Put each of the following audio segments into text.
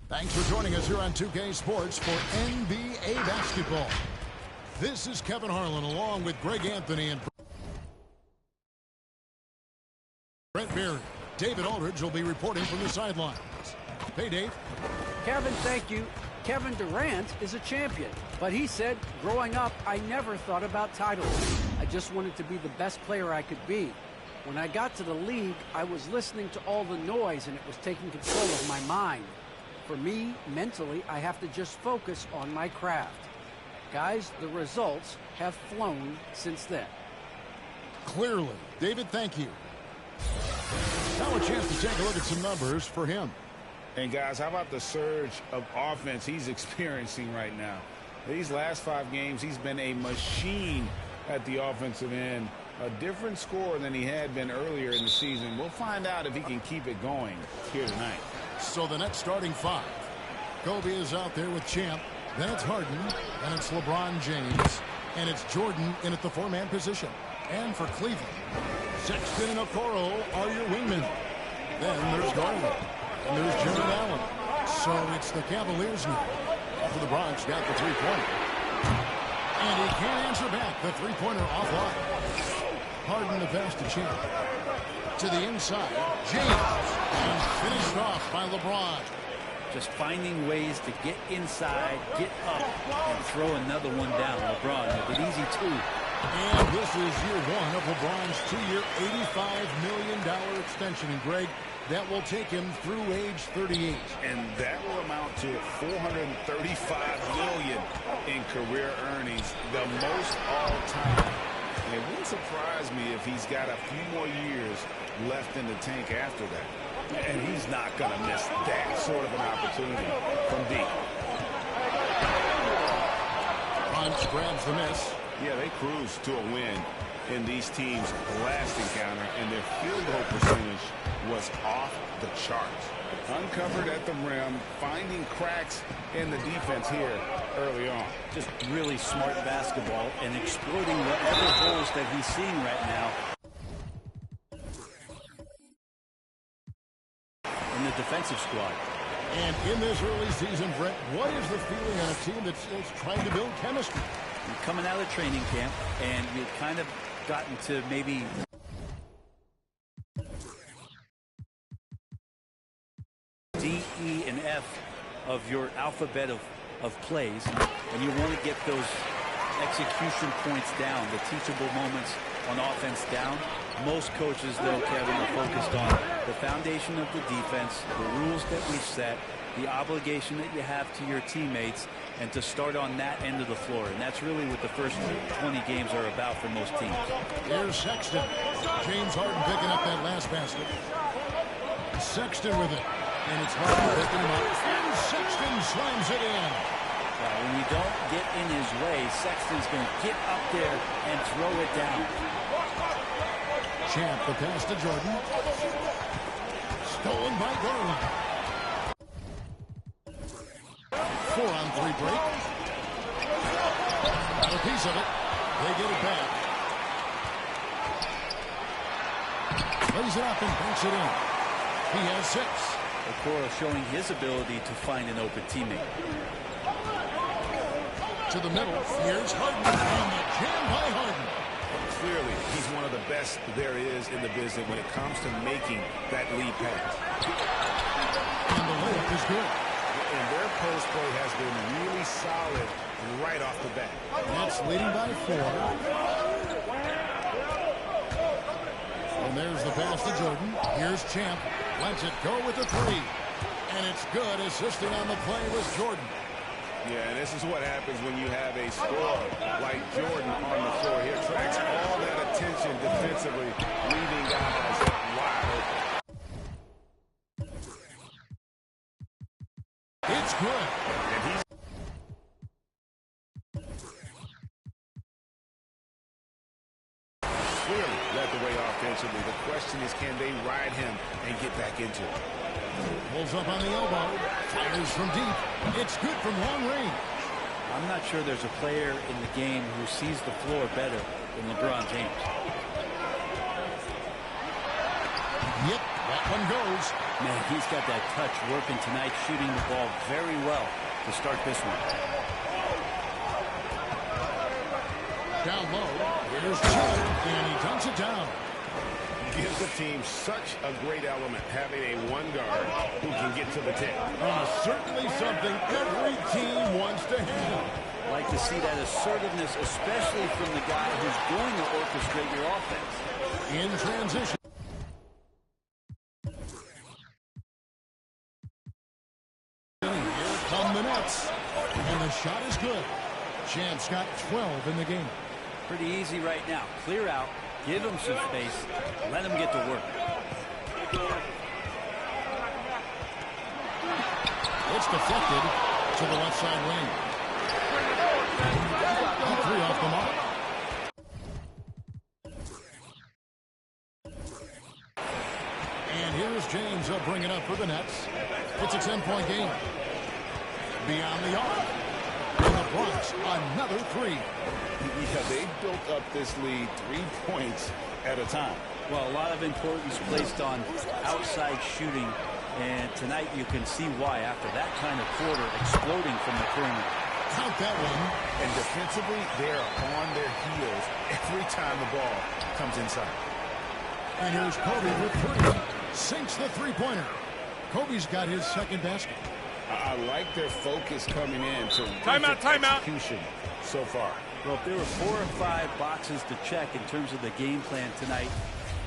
Thanks for joining us here on 2K Sports for NBA basketball. This is Kevin Harlan along with Greg Anthony and Brent Beard. David Aldridge will be reporting from the sidelines. Hey, Dave. Kevin, thank you. Kevin Durant is a champion, but he said, growing up, I never thought about titles. I just wanted to be the best player I could be. When I got to the league, I was listening to all the noise, and it was taking control of my mind. For me, mentally, I have to just focus on my craft. Guys, the results have flown since then. Clearly. David, thank you. Now a chance to take a look at some numbers for him. And guys, how about the surge of offense he's experiencing right now? These last 5 games, he's been a machine at the offensive end. A different score than he had been earlier in the season. We'll find out if he can keep it going here tonight. So the next starting 5. Kobe is out there with Champ. Then it's Harden. Then it's LeBron James. And it's Jordan in at the 4-man position. And for Cleveland, Sexton and Okoro are your wingmen. Then there's Garland. And there's Jared Allen. So it's the Cavaliers now. For the Bronx, got the 3-pointer. And he can't answer back. The 3-pointer offline. Harden the pass to Champ. To the inside. James. And finished off by LeBron. Just finding ways to get inside, get up, and throw another one down. LeBron with it easy too. And this is year 1 of LeBron's 2-year, $85 million extension. And Greg, that will take him through age 38. And that will amount to $435 million in career earnings, the most all time. And it wouldn't surprise me if he's got a few more years left in the tank after that. And he's not going to miss that sort of an opportunity from deep. Bronx grabs the miss. Yeah, they cruised to a win in these teams' last encounter, and their field goal percentage was off the charts. Uncovered at the rim, finding cracks in the defense here early on. Just really smart basketball and exploiting whatever holes that he's seeing right now in the defensive squad. And in this early season, Brett, what is the feeling on a team that's trying to build chemistry? You're coming out of training camp, and you've kind of gotten to maybe D, E, and F of your alphabet of plays, and you want to get those execution points down, the teachable moments on offense down. Most coaches, though, Kevin, are focused on the foundation of the defense, the rules that we've set, the obligation that you have to your teammates, and to start on that end of the floor. And that's really what the first 20 games are about for most teams. Here's Sexton. James Harden picking up that last basket. Sexton with it. And it's Harden picking him up. And Sexton slams it in. When you don't get in his way, Sexton's going to get up there and throw it down. Champ, the pass to Jordan. Stolen by Garland. 4-on-3 break. Got a piece of it. They get it back. Lays it up and banks it in. He has 6. Okoro showing his ability to find an open teammate. To the middle. Here's Harden. And the jam by Harden. Clearly, he's one of the best there is in the business when it comes to making that lead pass. And the layup is good. And their post play has been really solid right off the bat. Nets leading by 4. And there's the pass to Jordan. Here's Champ. Lets it go with the 3. And it's good. Assisting on the play was Jordan. Yeah, and this is what happens when you have a scorer like Jordan on the floor. He attracts all that attention defensively, leaving guys wide open. It's good. And he's clearly led the way offensively. The question is, can they ride him and get back into it? Pulls up on the elbow. Fires from deep. It's good from long range. I'm not sure there's a player in the game who sees the floor better than LeBron James. Yep. That one goes. Man, he's got that touch working tonight, shooting the ball very well to start this one. Down low. Here's Chad, and he dunks it down. Gives the team such a great element having a one guard who can get to the tip. Certainly something every team wants to have. Like to see that assertiveness, especially from the guy who's going to orchestrate your offense. In transition. Here come the Nets. And the shot is good. Champ's got 12 in the game. Pretty easy right now. Clear out. Give him some space. Let him get to work. It's deflected to the left side wing. Three off the mark. And here's James. He'll bring it up for the Nets. It's a 10-point game. Beyond the arc. And the Bronx, another three. Yeah, they built up this lead 3 points at a time. Well, a lot of importance placed on outside shooting, and tonight you can see why after that kind of quarter exploding from the perimeter. Count that one. And defensively, they are on their heels every time the ball comes inside. And here's Kobe with three. Sinks the three-pointer. Kobe's got his second basket. I like their focus coming in to timeout execution so far. Well, if there were 4 or 5 boxes to check in terms of the game plan tonight,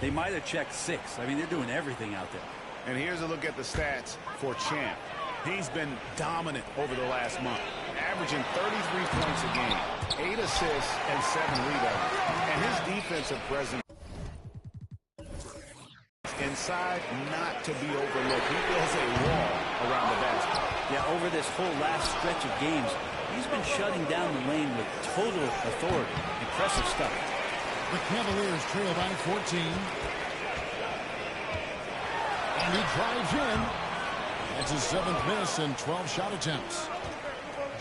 they might have checked 6. I mean, they're doing everything out there. And here's a look at the stats for Champ. He's been dominant over the last month, averaging 33 points a game, 8 assists, and 7 rebounds. And his defensive presence inside, not to be overlooked. He builds a wall around the basket. Yeah, over this whole last stretch of games, he's been shutting down the lane with total authority. Impressive stuff. The Cavaliers trail by 14. And he drives in. That's his 7th miss and 12 shot attempts.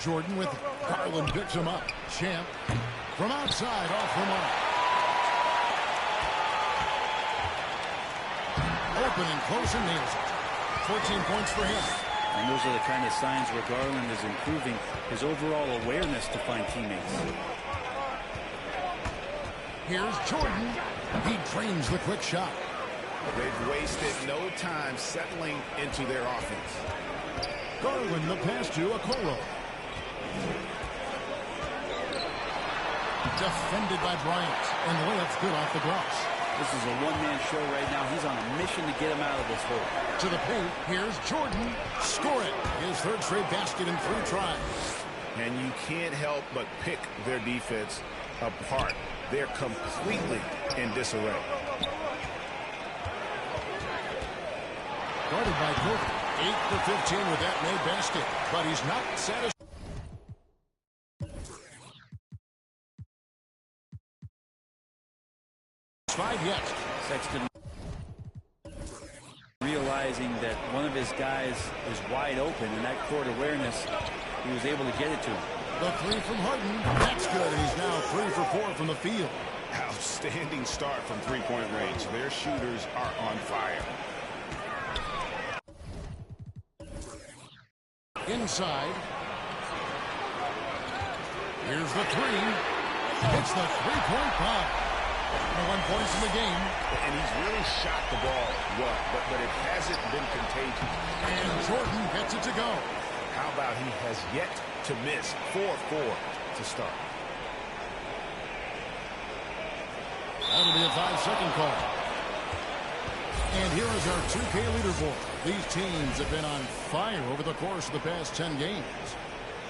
Jordan with Garland picks him up. Champ from outside off the mark. Open and close and nails it. 14 points for him. And those are the kind of signs where Garland is improving his overall awareness to find teammates. Here's Jordan. He drains the quick shot. They've wasted no time settling into their offense. Garland the pass to Okoro. Defended by Bryant. And the layup's good off the glass. This is a one-man show right now. He's on a mission to get him out of this hole. To the paint. Here's Jordan. Score it. His 3rd straight basket in 3 tries. And you can't help but pick their defense apart. They're completely in disarray. Guarded by Kobe. 8 for 15 with that made basket. But he's not satisfied. Yet. Sexton realizing that one of his guys is wide open, and that court awareness, he was able to get it to him. The 3 from Harden. That's good, and he's now 3 for 4 from the field. Outstanding start from three-point range. Their shooters are on fire. Inside. Here's the 3. It's the 3-point bomb. 1 point in the game. And he's really shot the ball well, but it hasn't been contagious. And Jordan gets it to go. How about he has yet to miss 4-4 to start. That'll be a 5-second call. And here is our 2K leaderboard. These teams have been on fire over the course of the past 10 games.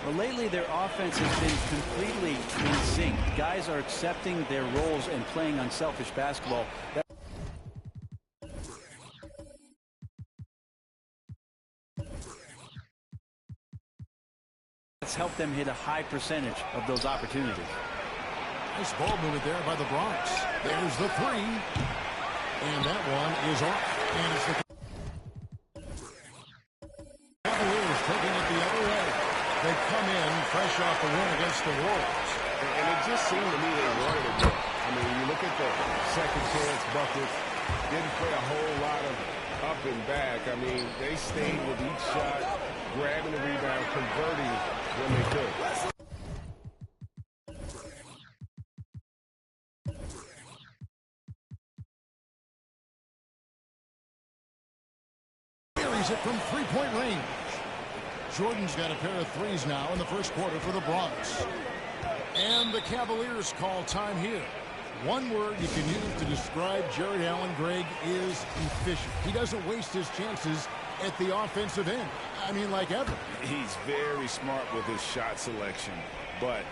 Well, lately their offense has been completely in sync. Guys are accepting their roles and playing unselfish basketball. That's helped them hit a high percentage of those opportunities. Nice ball movement there by the Bronx. There's the 3. And that one is off. And it's the Cavaliers taking it the other way. They come in fresh off the win against the Wolves. And it just seemed to me they wanted it more. I mean, when you look at the second chance buckets, didn't play a whole lot of up and back. I mean, they stayed with each shot, grabbing the rebound, converting when they could. Carries it from three-point range. Jordan's got a pair of threes now in the first quarter for the Bronx. And the Cavaliers call time here. One word you can use to describe Jared Allen, Greg, is efficient. He doesn't waste his chances at the offensive end. I mean, like ever. He's very smart with his shot selection, but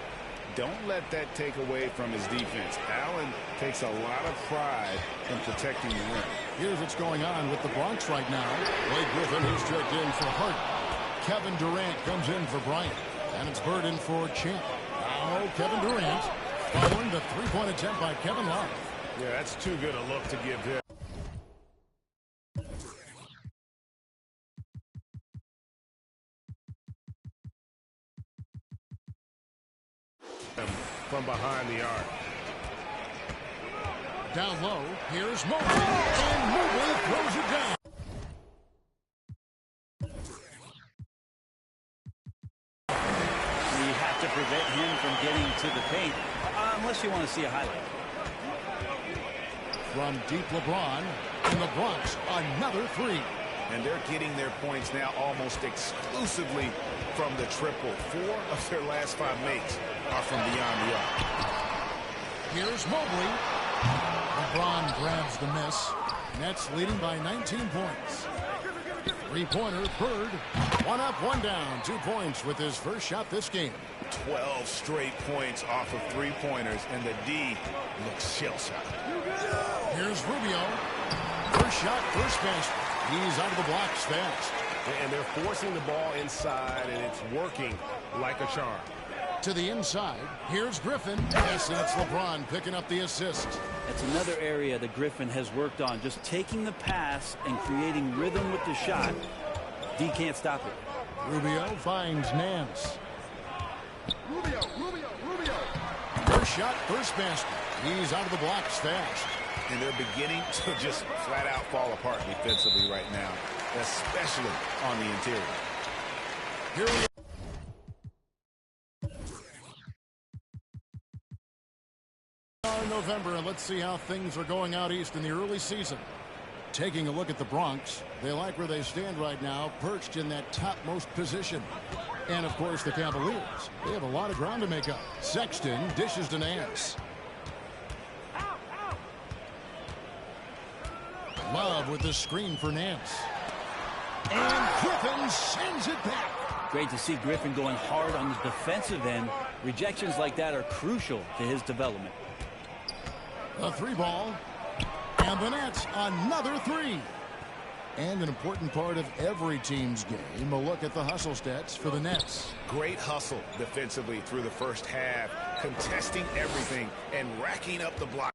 don't let that take away from his defense. Allen takes a lot of pride in protecting the rim. Here's what's going on with the Bronx right now. Blake Griffin is checked in for Hart. Kevin Durant comes in for Bryant. And it's Bird in for Champ. Now Kevin Durant following the three-point attempt by Kevin Love. Yeah, that's too good a look to give him. From behind the arc. Down low, here's Mobley, and Mobley throws it down. You have to prevent him from getting to the paint, unless you want to see a highlight. From deep LeBron, in the Bronx, another three. And they're getting their points now almost exclusively from the triple. 4 of their last 5 makes are from beyond the arc. Here's Mobley. LeBron grabs the miss. Nets leading by 19 points. Three-pointer, Bird. One up, one down. 2 points with his first shot this game. 12 straight points off of three-pointers, and the D looks shell-shocked. Here's Rubio. First shot, first basket. He's out of the blocks fast. And they're forcing the ball inside, and it's working like a charm. To the inside, here's Griffin. Yes, and it's LeBron picking up the assist. That's another area that Griffin has worked on, just taking the pass and creating rhythm with the shot. D can't stop it. Rubio finds Nance. Rubio. First shot, first basket. He's out of the blocks fast. And they're beginning to just flat-out fall apart defensively right now, especially on the interior. Here we are in November, and let's see how things are going out east in the early season. Taking a look at the Bronx, they like where they stand right now, perched in that topmost position. And, of course, the Cavaliers. They have a lot of ground to make up. Sexton dishes to Nance. Love with the screen for Nance. And Griffin sends it back. Great to see Griffin going hard on the defensive end. Rejections like that are crucial to his development. A three ball. And the Nets, another three. And an important part of every team's game, a look at the hustle stats for the Nets. Great hustle defensively through the first half, contesting everything and racking up the block.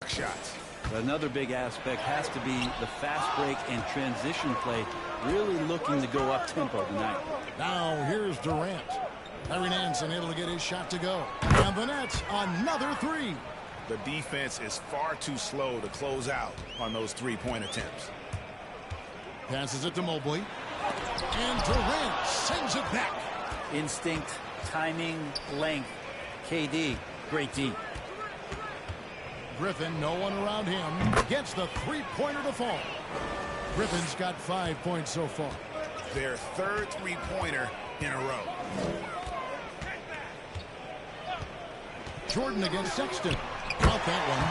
Shots. Another big aspect has to be the fast break and transition play, really looking to go up-tempo tonight. Now here's Durant. Larry Nance unable to get his shot to go. And the Nets, another three. The defense is far too slow to close out on those three-point attempts. Passes it to Mobley. And Durant sends it back. Instinct, timing, length. KD, great D. Griffin, no one around him, gets the three-pointer to fall. Griffin's got 5 points so far. Their third three-pointer in a row. Jordan against Sexton. Got that one.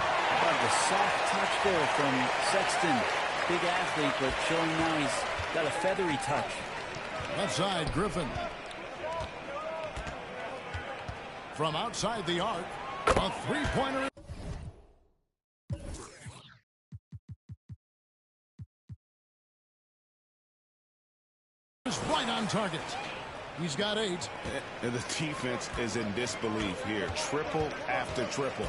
The soft touch there from Sexton. Big athlete, but showing now he's got a feathery touch. Left side, Griffin. From outside the arc, a three-pointer. Is right on target. He's got 8. And the defense is in disbelief here. Triple after triple.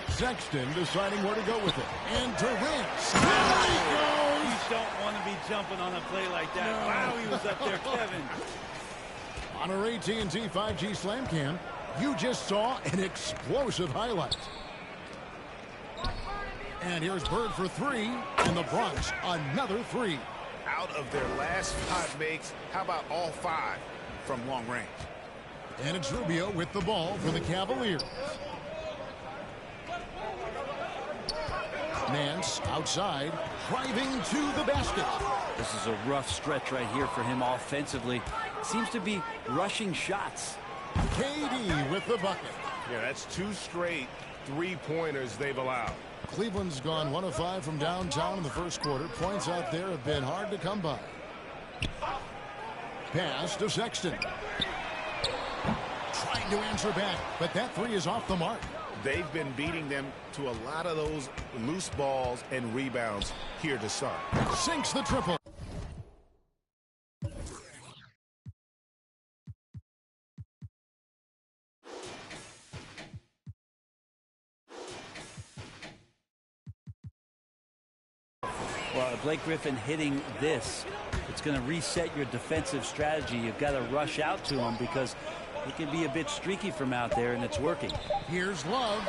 Sexton deciding where to go with it. And Durant. There he goes. You don't want to be jumping on a play like that. Wow, he was up there, Kevin. On our AT&T 5G Slam Cam, you just saw an explosive highlight. And here's Bird for three, and the Bronx another three. Out of their last 5 makes, how about all 5 from long range? And it's Rubio with the ball for the Cavaliers. Nance outside, driving to the basket. This is a rough stretch right here for him offensively. Seems to be rushing shots. KD with the bucket. Yeah, that's 2 straight 3-pointers they've allowed. Cleveland's gone 1 of 5 from downtown in the first quarter. Points out there have been hard to come by. Pass to Sexton. Trying to answer back, but that three is off the mark. They've been beating them to a lot of those loose balls and rebounds here to start. Sinks the triple. Well, Blake Griffin hitting this, it's going to reset your defensive strategy. You've got to rush out to him because it can be a bit streaky from out there, and it's working. Here's Love.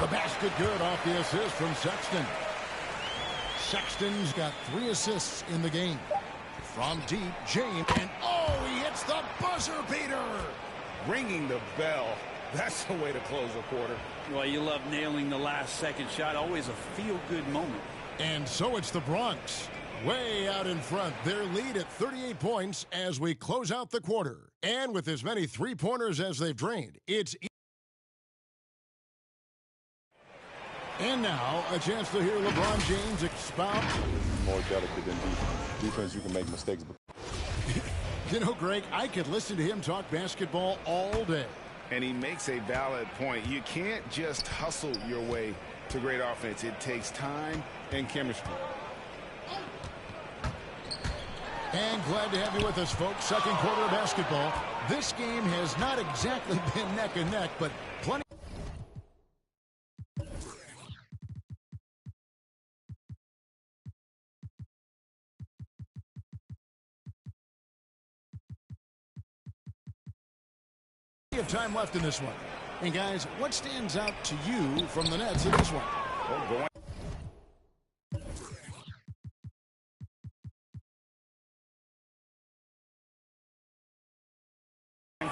The basket good off the assist from Sexton. Sexton's got 3 assists in the game. From deep, James, and oh, he hits the buzzer beater. Ringing the bell. That's the way to close a quarter. Well, you love nailing the last second shot. Always a feel-good moment. And so it's the Bronx. Way out in front. Their lead at 38 points as we close out the quarter. And with as many 3-pointers as they've drained, it's... And now, a chance to hear LeBron James expound. More delicate than defense. Defense, you can make mistakes. You know, Greg, I could listen to him talk basketball all day. And he makes a valid point. You can't just hustle your way to great offense. It takes time and chemistry. And glad to have you with us, folks. Second quarter of basketball. This game has not exactly been neck and neck, but plenty. Of time left in this one. And guys, what stands out to you from the Nets in this one? Going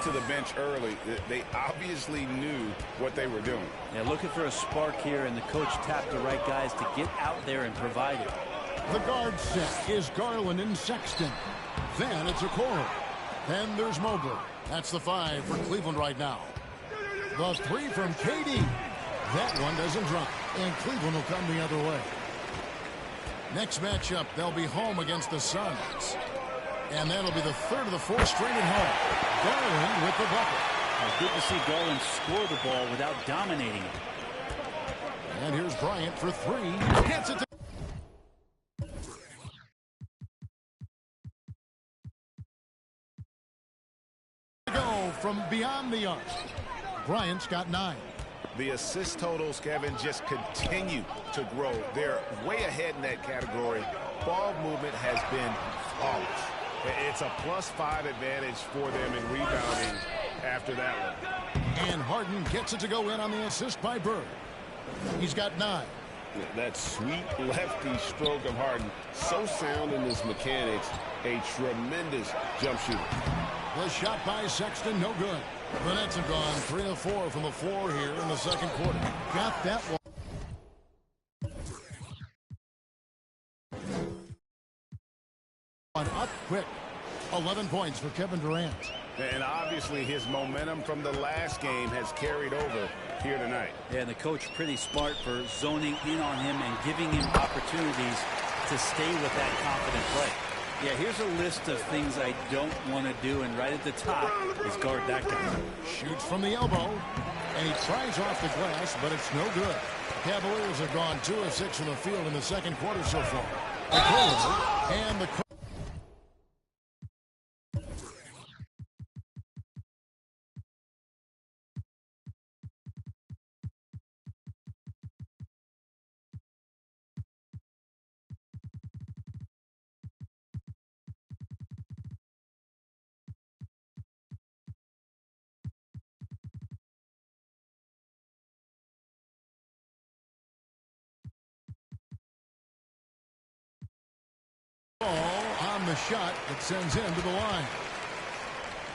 to the bench early. They obviously knew what they were doing. Yeah, looking for a spark here, and the coach tapped the right guys to get out there and provide it. The guard set is Garland and Sexton. Then it's Okoro. Then there's Mobley. That's the 5 for Cleveland right now. The 3 from KD. That one doesn't drop, and Cleveland will come the other way. Next matchup, they'll be home against the Suns. And that'll be the 3rd of the 4 straight at home. Garland with the bucket. Good to see Garland score the ball without dominating it. And here's Bryant for 3. Gets it to go from beyond the arc. Bryant's got 9. The assist totals, Kevin, just continue to grow. They're way ahead in that category. Ball movement has been flawless. It's a +5 advantage for them in rebounding after that one. And Harden gets it to go in on the assist by Bird. He's got 9. That sweet lefty stroke of Harden. So sound in his mechanics. A tremendous jump shooter. The shot by Sexton, no good. The Nets have gone 3 of 4 from the floor here in the second quarter. Got that one. Up quick. 11 points for Kevin Durant. And obviously his momentum from the last game has carried over here tonight. Yeah, and the coach pretty smart for zoning in on him and giving him opportunities to stay with that confident play. Yeah, here's a list of things I don't want to do, and right at the top is guard that guy. Shoots from the elbow, and he tries off the glass, but it's no good. Cavaliers have gone 2 of 6 from the field in the second quarter so far. And the the shot that sends him to the line.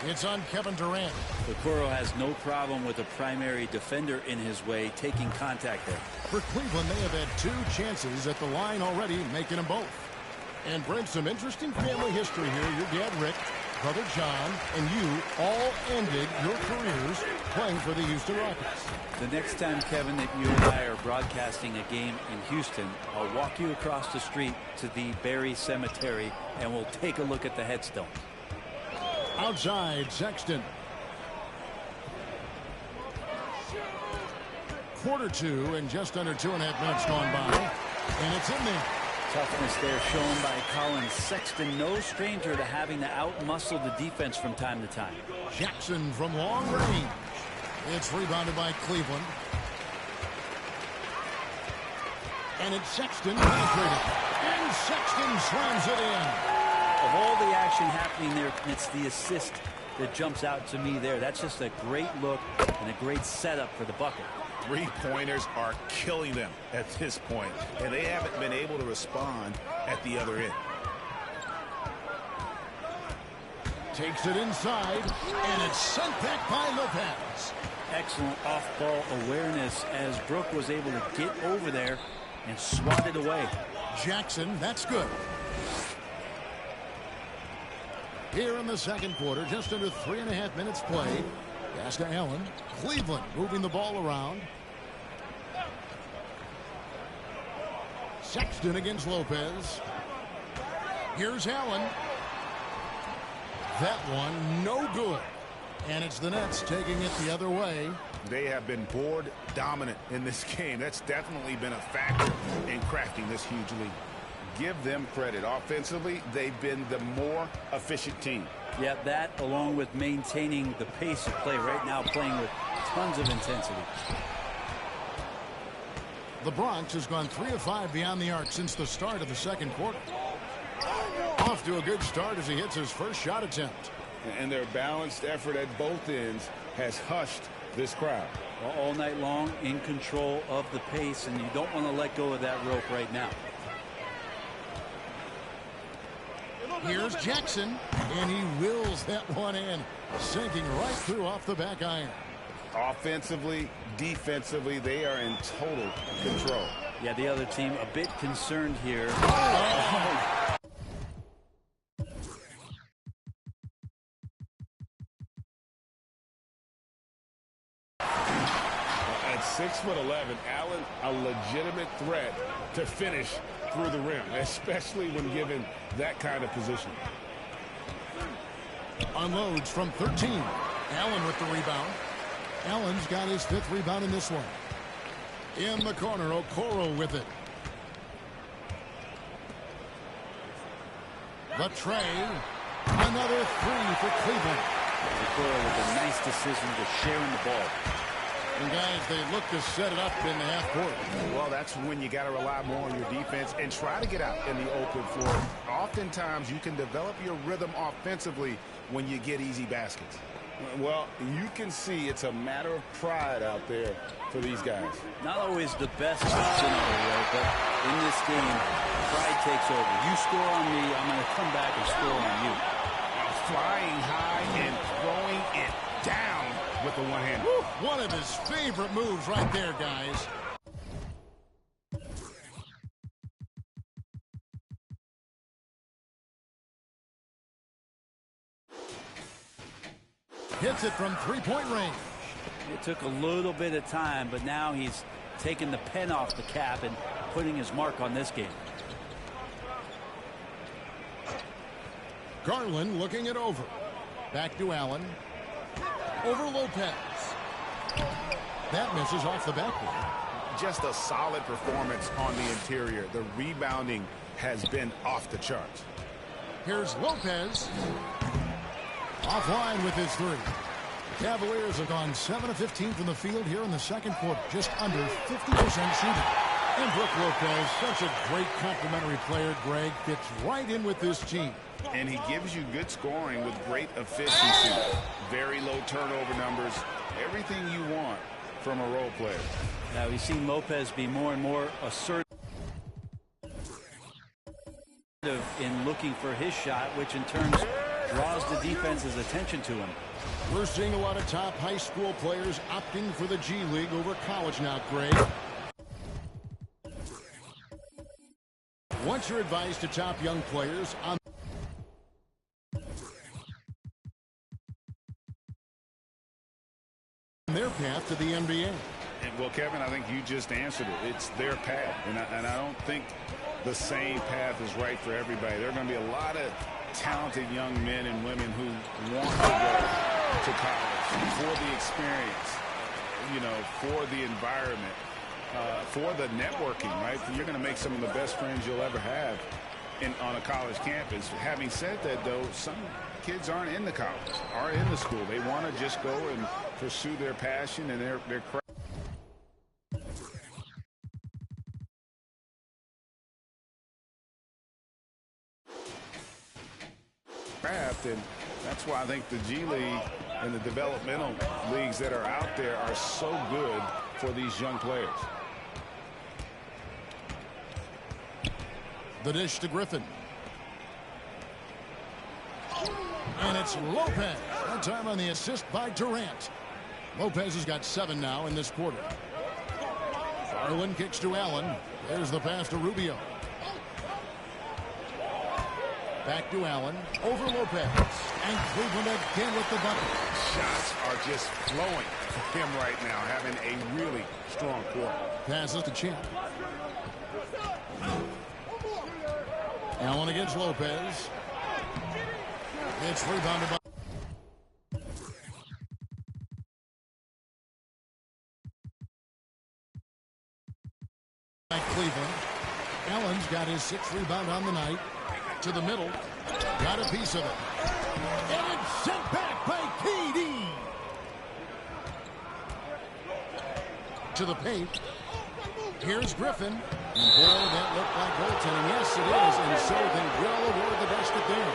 It's on Kevin Durant. Okoro has no problem with a primary defender in his way taking contact there. For Cleveland, they have had 2 chances at the line already, making them both. And Brent, some interesting family history here. Your dad, Rick, brother John, and you all ended your careers playing for the Houston Rockets. The next time, Kevin, that you and I are broadcasting a game in Houston, I'll walk you across the street to the Berry Cemetery, and we'll take a look at the headstone. Outside, Sexton. Quarter 2 and just under 2.5 minutes gone by. And it's in there. Toughness there shown by Colin Sexton. No stranger to having to outmuscle the defense from time to time. Jackson from long range. It's rebounded by Cleveland. And it's Sexton penetrating. And Sexton slams it in. Of all the action happening there, it's the assist that jumps out to me there. That's just a great look and a great setup for the bucket. 3-pointers are killing them at this point, and they haven't been able to respond at the other end. Takes it inside, and it's sent back by Lopez. Excellent off-ball awareness as Brook was able to get over there and swat it away. Jackson, that's good. Here in the second quarter, just under 3.5 minutes played. Pass to Allen. Cleveland moving the ball around. Sexton against Lopez. Here's Allen. That one no good. And it's the Nets taking it the other way. They have been board dominant in this game. That's definitely been a factor in crafting this huge lead. Give them credit. Offensively, they've been the more efficient team. Yeah, that along with maintaining the pace of play right now, playing with tons of intensity. The Bronx has gone 3 of 5 beyond the arc since the start of the second quarter. Off to a good start as he hits his first shot attempt. And their balanced effort at both ends has hushed this crowd. All night long, in control of the pace, and you don't want to let go of that rope right now. Here's Jackson, and he wills that one in, sinking right through off the back iron. Offensively, defensively, they are in total control. Yeah, the other team a bit concerned here. At 6'11", Allen, a legitimate threat to finish through the rim, especially when given that kind of position. Unloads from 13. Allen with the rebound. Allen's got his 5th rebound in this one. In the corner, Okoro with it. The tray. Another 3 for Cleveland. Okoro with a nice decision to share in the ball. And guys, they look to set it up in the half court. Well, that's when you got to rely more on your defense and try to get out in the open floor. Oftentimes, you can develop your rhythm offensively when you get easy baskets. Well, you can see it's a matter of pride out there for these guys. Not always the best scenario, but in this game, pride takes over. You score on me, I'm going to come back and score on you. Flying high and throwing it down with the one-hand. One of his favorite moves right there, guys. Hits it from 3-point range. It took a little bit of time, but now he's taking the pen off the cap and putting his mark on this game. Garland looking it over. Back to Allen. Over Lopez. That misses off the backboard. Just a solid performance on the interior. The rebounding has been off the charts. Here's Lopez. Offline with his 3. The Cavaliers have gone 7 of 15 from the field here in the second quarter. Just under 50% shooting. And Brook Lopez, such a great complimentary player, Greg, fits right in with this team. And he gives you good scoring with great efficiency. Very low turnover numbers. Everything you want from a role player. Now we've seen Lopez be more and more assertive. in looking for his shot, which in turn draws the defense's attention to him. We're seeing a lot of top high school players opting for the G League over college now, Greg. What's your advice to top young players on their path to the NBA? Well, Kevin, I think you just answered it. It's their path, and I don't think the same path is right for everybody. There are going to be a lot of talented young men and women who want to go to college for the experience, you know, for the environment, for the networking, right? You're going to make some of the best friends you'll ever have on a college campus. Having said that, though, some kids aren't in the college, aren't in the school. They want to just go and pursue their passion and their craft. And that's why I think the G League and the developmental leagues that are out there are so good for these young players. The dish to Griffin. And it's Lopez. That time on the assist by Durant. Lopez has got 7 now in this quarter. Garland kicks to Allen. There's the pass to Rubio. Back to Allen, over Lopez, and Cleveland again with the bucket. Shots are just flowing for him right now, having a really strong quarter. Passes to Champ. Allen against Lopez. It's rebounded by Cleveland. Allen's got his 6th rebound on the night. To the middle, got a piece of it, and it's sent back by KD. To the paint. Here's Griffin. And boy, that looked like goaltending. Yes, it is, and so they will award the basket there.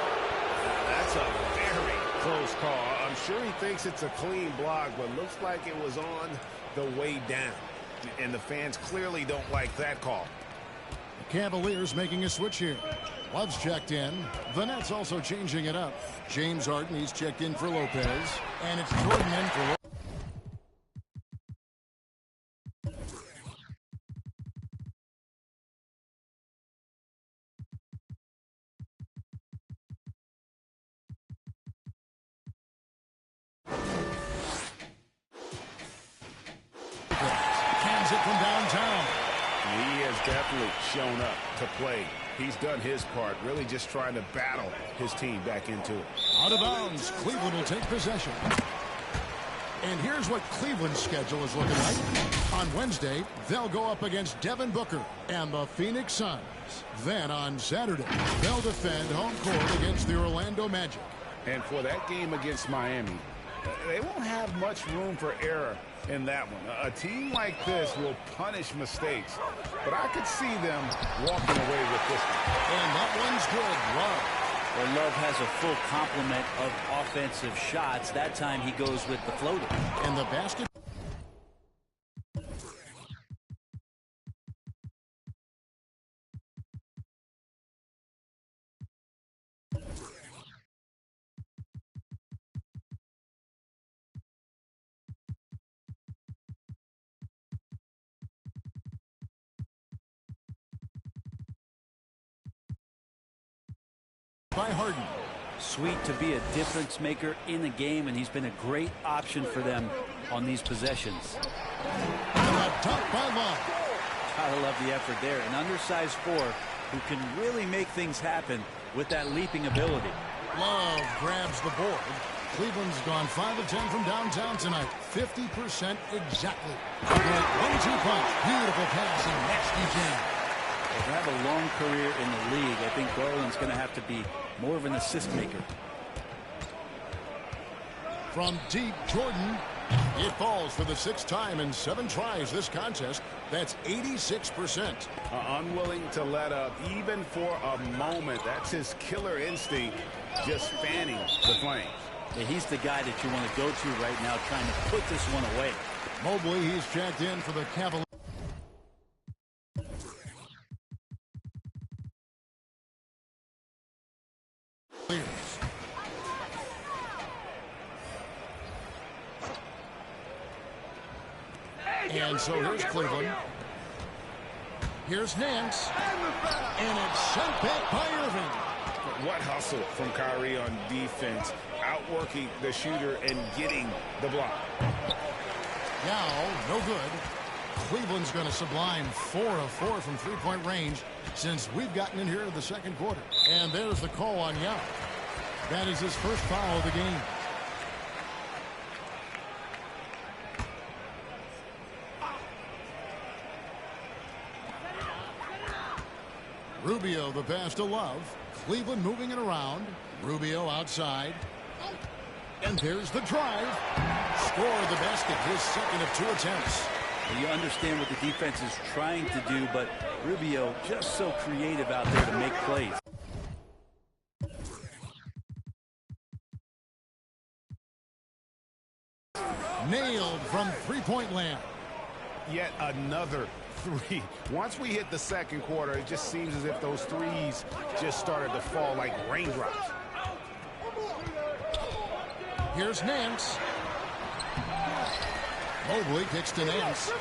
That's a very close call. I'm sure he thinks it's a clean block, but looks like it was on the way down. And the fans clearly don't like that call. The Cavaliers making a switch here. Love's checked in. The Nets also changing it up. James Harden, he's checked in for Lopez. And it's Jordan in for Lopez. Cans it from downtown. He has definitely shown up to play. He's done his part, really just trying to battle his team back into it. Out of bounds, Cleveland will take possession. And here's what Cleveland's schedule is looking like. On Wednesday, they'll go up against Devin Booker and the Phoenix Suns. Then on Saturday, they'll defend home court against the Orlando Magic. And for that game against Miami, they won't have much room for error in that one. A team like this will punish mistakes, but I could see them walking away with this one. And that one's good. Love. Well, Love has a full complement of offensive shots. That time he goes with the floater. And the basket. By Harden. Sweet to be a difference maker in the game, and he's been a great option for them on these possessions. And a dunk by Love. Gotta love the effort there. An undersized 4 who can really make things happen with that leaping ability. Love grabs the board. Cleveland's gone 5 of 10 from downtown tonight. 50% exactly. Great 1-2 punch. Beautiful pass and nasty jam. To have a long career in the league, I think Garland's going to have to be more of an assist maker. From deep, Jordan. It falls for the 6th time in 7 tries this contest. That's 86%. Unwilling to let up even for a moment. That's his killer instinct, just fanning the flames. Yeah, he's the guy that you want to go to right now, trying to put this one away. Mobley, he's checked in for the Cavaliers. And so here's Cleveland. Here's Nance. And it's sent back by Irving. What hustle from Kyrie on defense, outworking the shooter and getting the block. Now, no good. Cleveland's going to sublime 4 of 4 from three-point range since we've gotten in here in the second quarter. And there's the call on Yao. That is his first foul of the game. Rubio the pass to Love. Cleveland moving it around. Rubio outside. And there's the drive. Scored the basket, his second of 2 attempts. You understand what the defense is trying to do, but Rubio just so creative out there to make plays. Nailed from three-point land. Yet another three. Once we hit the second quarter, it just seems as if those threes just started to fall like raindrops. Here's Nance. Mobley kicks to Nance.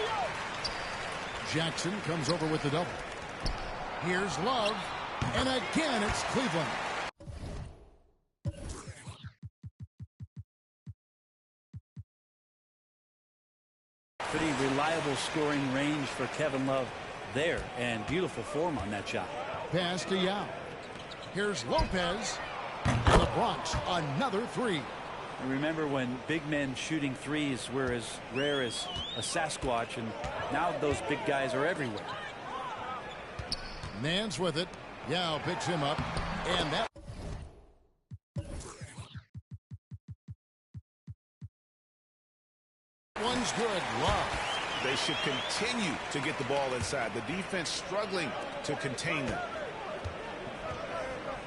Jackson comes over with the double. Here's Love. And again, it's Cleveland. Pretty reliable scoring range for Kevin Love there, and beautiful form on that shot. Pass to Yao. Here's Lopez. And the Bronx, another three. And remember when big men shooting threes were as rare as a Sasquatch, and now those big guys are everywhere. Nance with it. Yao picks him up. And that one's good. Love. They should continue to get the ball inside. The defense struggling to contain them.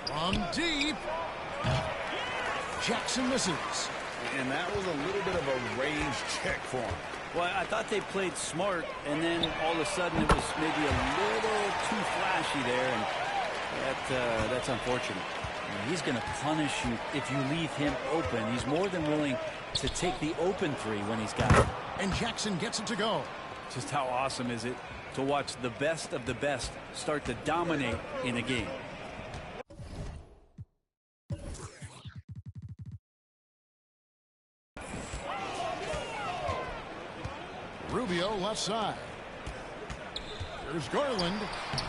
From deep. Jackson misses. And that was a little bit of a range check for him. Well, I thought they played smart, and then all of a sudden it was maybe a little too flashy there, and that's unfortunate. And he's going to punish you if you leave him open. He's more than willing to take the open three when he's got it. And Jackson gets it to go. Just how awesome is it to watch the best of the best start to dominate in a game? Rubio left side. There's Garland.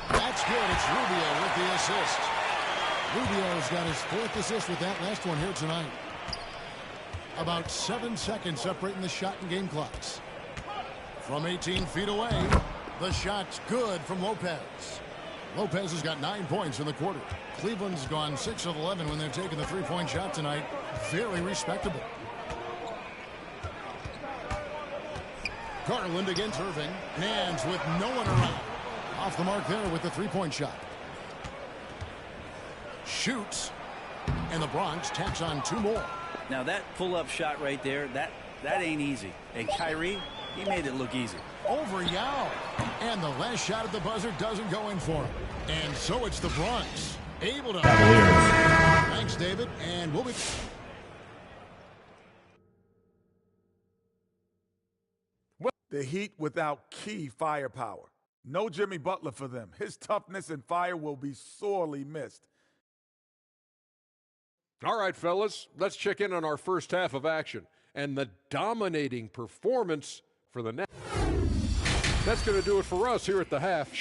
That's good. It's Rubio with the assist. Rubio's got his 4th assist with that last one here tonight. About 7 seconds separating the shot and game clocks. From 18 feet away, the shot's good from Lopez. Lopez has got 9 points in the quarter. Cleveland's gone 6 of 11 when they've taken the three-point shot tonight. Very respectable. Garland against Irving. Nance with no one around. Off the mark there with the three-point shot. Shoots. And the Bronx tacks on 2 more. Now that pull-up shot right there, that ain't easy. And Kyrie, he made it look easy. Over Yao. And the last shot at the buzzer doesn't go in for him. And so it's the Bronx. Able to... Cavaliers. Thanks, David. And we'll be... The Heat without key firepower. No Jimmy Butler for them. His toughness and fire will be sorely missed. All right, fellas, let's check in on our first half of action and the dominating performance for the Nets. That's going to do it for us here at the half.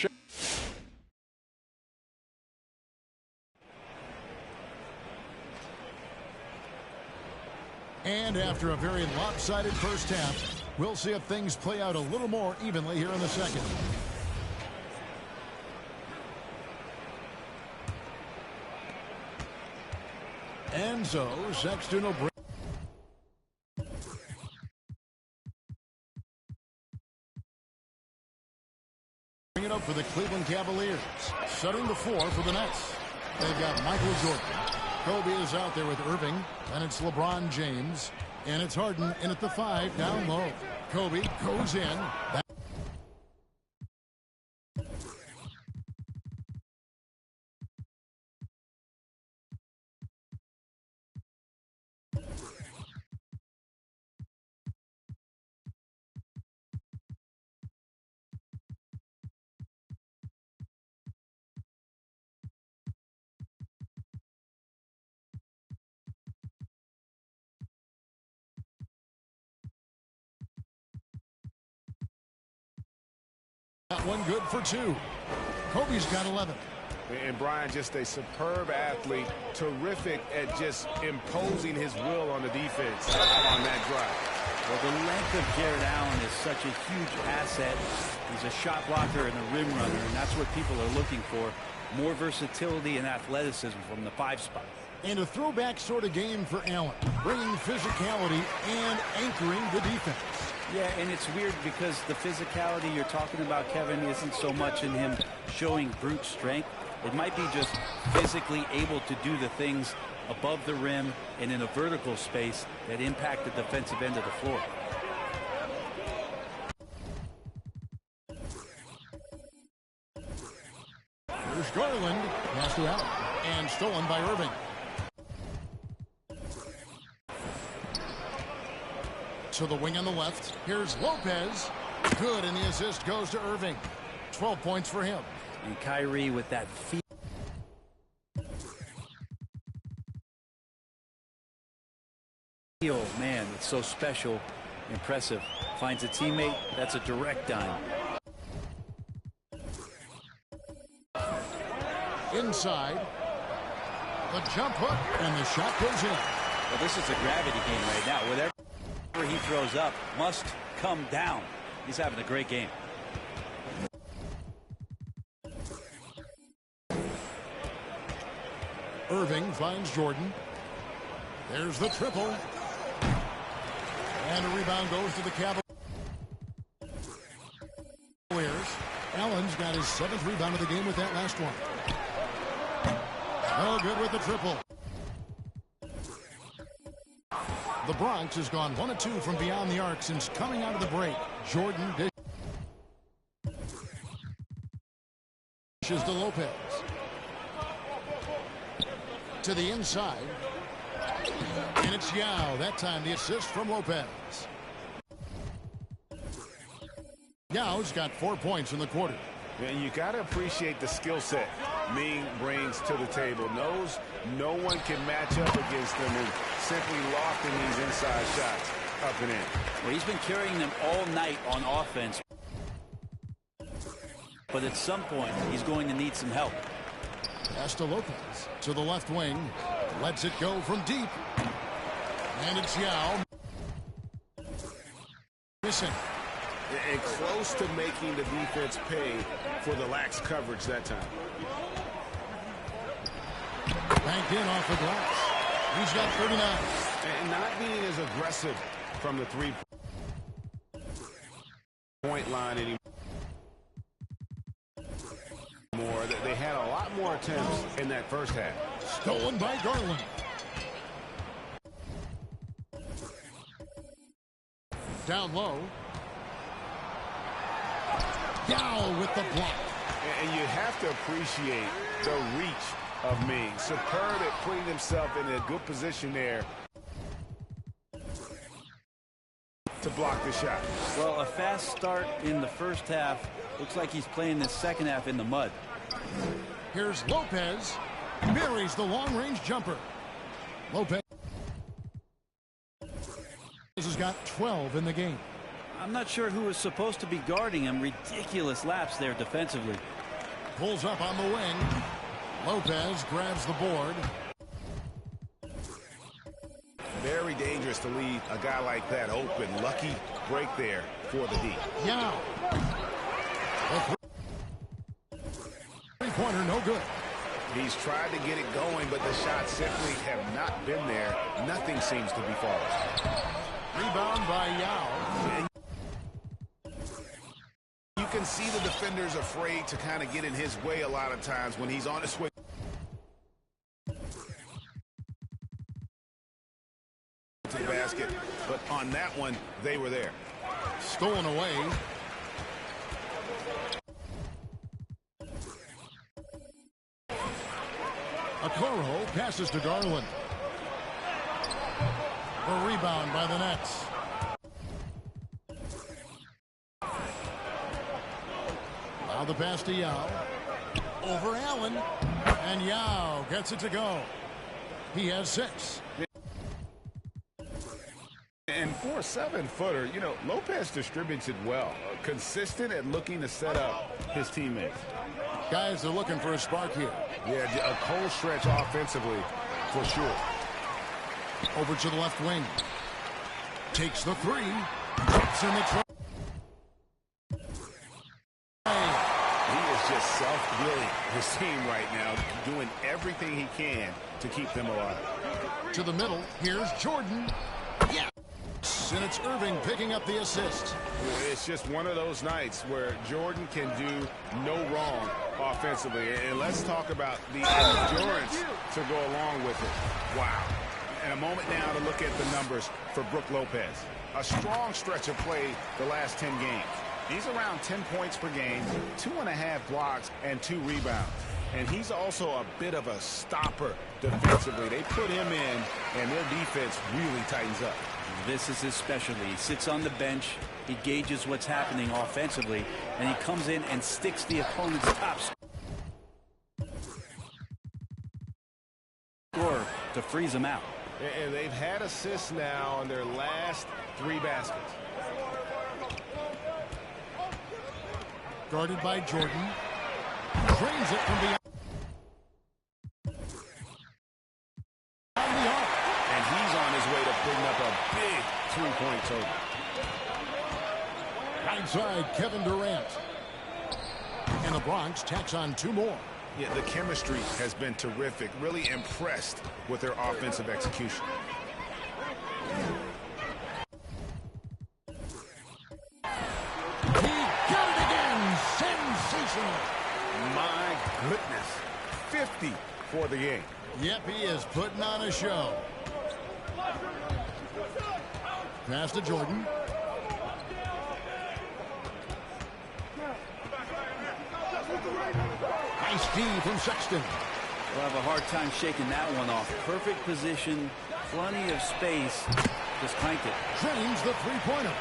And after a very lopsided first half, we'll see if things play out a little more evenly here in the second. And so Sexton will bring it up for the Cleveland Cavaliers. Setting the floor for the Nets. They've got Michael Jordan. Kobe is out there with Irving. And it's LeBron James. And it's Harden in at the 5 down low. Kobe goes in. That one good for 2. Kobe's got 11. And Brian, just a superb athlete, terrific at just imposing his will on the defense on that drive. Well, the length of Jared Allen is such a huge asset. He's a shot blocker and a rim runner, and that's what people are looking for. More versatility and athleticism from the 5 spot. And a throwback sort of game for Allen, bringing physicality and anchoring the defense. Yeah, and it's weird because the physicality you're talking about, Kevin, isn't so much in him showing brute strength. It might be just physically able to do the things above the rim and in a vertical space that impact the defensive end of the floor. Here's Garland, pass to Allen, and stolen by Irving. To the wing on the left. Here's Lopez. Good, and the assist goes to Irving. 12 points for him. And Kyrie with that feel. Man, it's so special, impressive. Finds a teammate. That's a direct dime. Inside. The jump hook, and the shot goes in. Well, this is a gravity game right now. Whatever he throws up must come down. He's having a great game. Irving finds Jordan. There's the triple. And a rebound goes to the Cavaliers. Allen's got his 7th rebound of the game with that last one. No good with the triple. The Bronx has gone 1 of 2 from beyond the arc since coming out of the break. Jordan dishes to Lopez. To the inside. And it's Yao. That time the assist from Lopez. Yao's got 4 points in the quarter. And you got to appreciate the skill set Ming brings to the table. Knows no one can match up against him and simply lofting these inside shots up and in. Well, he's been carrying them all night on offense. But at some point, he's going to need some help. Pass to Lopez to the left wing. Lets it go from deep. And it's Yao. Missing. And close to making the defense pay for the lax coverage that time. Banked in off the glass. He's got 39. And not being as aggressive from the 3-point line anymore. They had a lot more attempts in that first half. Stolen by Garland. Down low. Yao with the block. And you have to appreciate the reach of Ming. Superb at putting himself in a good position there to block the shot. Well, a fast start in the first half. Looks like he's playing the second half in the mud. Here's Lopez. Buries the long-range jumper. Lopez has got 12 in the game. I'm not sure who is supposed to be guarding him. Ridiculous lapse there defensively. Pulls up on the wing. Lopez grabs the board. Very dangerous to leave a guy like that open. Lucky break there for the D. Yao. Three-pointer, no good. He's tried to get it going, but the shots simply have not been there. Nothing seems to be falling. Rebound by Yao. You can see the defenders afraid to kind of get in his way a lot of times when he's on his way to the basket. But on that one, they were there. Stolen away. Okoro passes to Garland. A rebound by the Nets. Now the pass to Yao. Over Allen. And Yao gets it to go. He has 6. And for a 7-footer, you know, Lopez distributes it well. Consistent at looking to set up his teammates. Guys are looking for a spark here. Yeah, a cold stretch offensively, for sure. Over to the left wing. Takes the three. Drops in the try. He is just self-willing his team right now, doing everything he can to keep them alive. To the middle. Here's Jordan. Yeah. And it's Irving picking up the assist. It's just one of those nights where Jordan can do no wrong offensively. And let's talk about the endurance to go along with it. Wow. And a moment now to look at the numbers for Brook Lopez. A strong stretch of play the last 10 games. He's around 10 points per game, 2.5 blocks, and 2 rebounds. And he's also a bit of a stopper defensively. They put him in, and their defense really tightens up. This is his specialty. He sits on the bench, he gauges what's happening offensively, and he comes in and sticks the opponent's top scorer to freeze him out. And they've had assists now on their last 3 baskets. Guarded by Jordan. Drains it from beyond the arc. And he's on his way to putting up a big 3-point total. Right side, Kevin Durant. And the Bronx tacks on 2 more. Yeah, the chemistry has been terrific. Really impressed with their offensive execution. He got it again. Sensational. My goodness. 50 for the game. Yep, he is putting on a show. Pass to Jordan. Nice D from Sexton. We'll have a hard time shaking that one off. Perfect position, plenty of space. Just clanked it. Drains the three-pointer.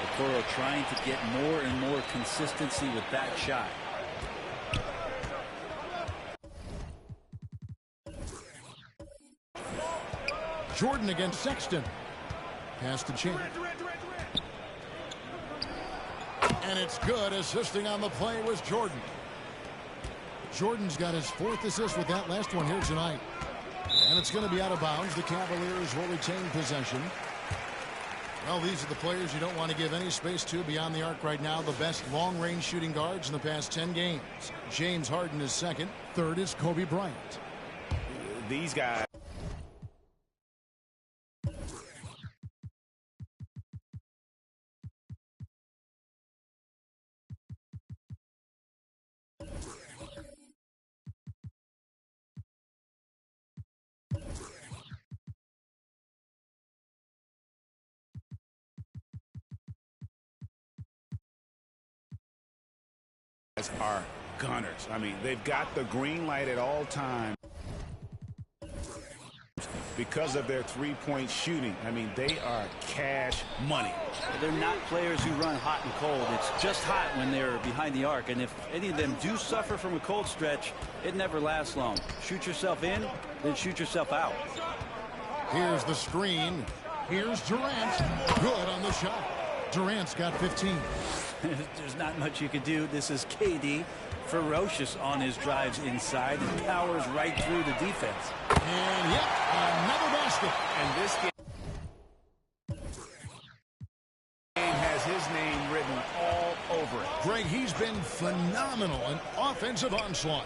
Okoro trying to get more and more consistency with that shot. Jordan against Sexton. Pass to Champ. And it's good. Assisting on the play was Jordan. Jordan's got his 4th assist with that last one here tonight. And it's going to be out of bounds. The Cavaliers will retain possession. Well, these are the players you don't want to give any space to beyond the arc right now. The best long-range shooting guards in the past 10 games. James Harden is 2nd. 3rd is Kobe Bryant. These guys. Are gunners. I mean, they've got the green light at all times because of their 3-point shooting. I mean, they are cash money. They're not players who run hot and cold. It's just hot when they're behind the arc. And if any of them do suffer from a cold stretch, it never lasts long. Shoot yourself in, then shoot yourself out. Here's the screen. Here's Durant. Good on the shot. Durant's got 15. There's not much you could do. This is KD, ferocious on his drives inside and powers right through the defense. And yep, another basket. And this game has his name written all over it. Greg, he's been phenomenal. An offensive onslaught.